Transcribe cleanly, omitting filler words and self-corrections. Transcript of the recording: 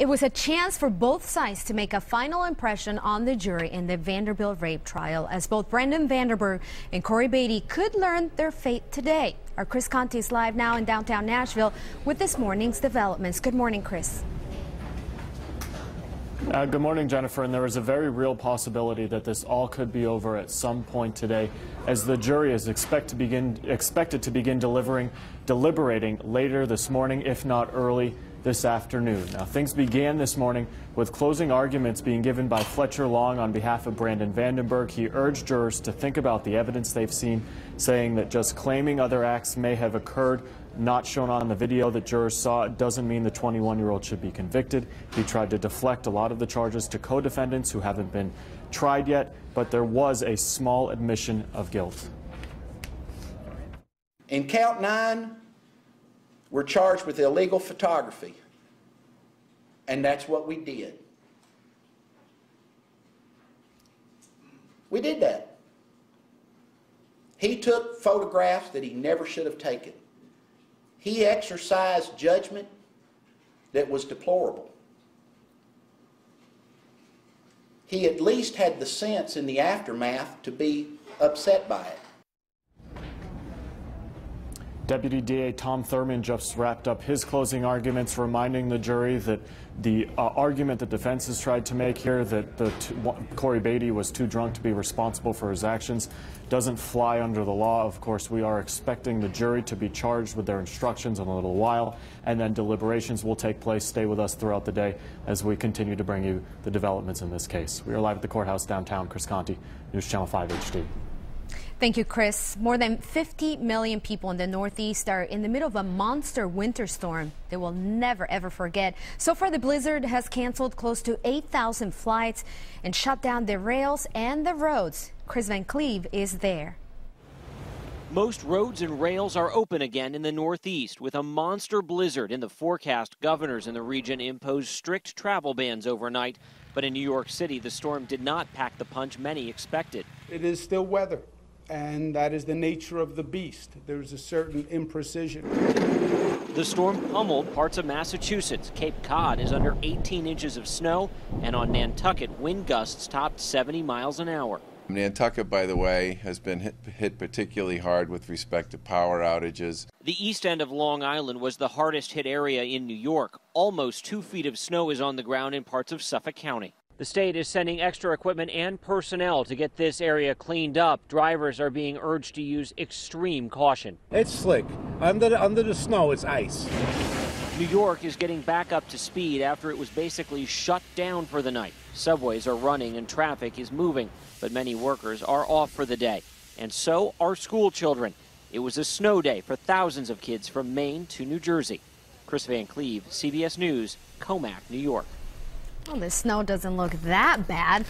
It was a chance for both sides to make a final impression on the jury in the Vanderbilt rape trial, as both Brendan Vanderburg and Corey Beatty could learn their fate today. Our Chris Conte is live now in downtown Nashville with this morning's developments. Good morning, Chris. Good morning, Jennifer. And there is a very real possibility that this all could be over at some point today, as the jury is expected to begin deliberating later this morning, if not early this afternoon. Now, things began this morning with closing arguments being given by Fletcher Long on behalf of Brandon Vandenberg. He urged jurors to think about the evidence they've seen, saying that just claiming other acts may have occurred, not shown on the video that jurors saw, doesn't mean the 21-year-old should be convicted. He tried to deflect a lot of the charges to co-defendants who haven't been tried yet, but there was a small admission of guilt. In count 9, we're charged with illegal photography, and that's what we did. We did that. He took photographs that he never should have taken. He exercised judgment that was deplorable. He at least had the sense in the aftermath to be upset by it. Deputy DA Tom Thurman just wrapped up his closing arguments, reminding the jury that the argument the defense has tried to make here, that Corey Beatty was too drunk to be responsible for his actions, doesn't fly under the law. Of course, we are expecting the jury to be charged with their instructions in a little while, and then deliberations will take place. Stay with us throughout the day as we continue to bring you the developments in this case. We are live at the courthouse downtown. Chris Conte, News Channel 5 HD. Thank you, Chris. More than 50 million people in the Northeast are in the middle of a monster winter storm they will never, ever forget. So far, the blizzard has canceled close to 8,000 flights and shut down the rails and the roads. Chris Van Cleve is there. Most roads and rails are open again in the Northeast. With a monster blizzard in the forecast, governors in the region imposed strict travel bans overnight. But in New York City, the storm did not pack the punch many expected. It is still weather, and that is the nature of the beast. There's a certain imprecision. The storm pummeled parts of Massachusetts. Cape Cod is under 18 inches of snow, and on Nantucket, wind gusts topped 70 miles an hour. Nantucket, by the way, has been hit particularly hard with respect to power outages. The east end of Long Island was the hardest hit area in New York. Almost 2 feet of snow is on the ground in parts of Suffolk County. The state is sending extra equipment and personnel to get this area cleaned up. Drivers are being urged to use extreme caution. It's slick. Under the snow, it's ice. New York is getting back up to speed after it was basically shut down for the night. Subways are running and traffic is moving, but many workers are off for the day. And so are school children. It was a snow day for thousands of kids from Maine to New Jersey. Chris Van Cleve, CBS News, Comac, New York. Well, the snow doesn't look that bad.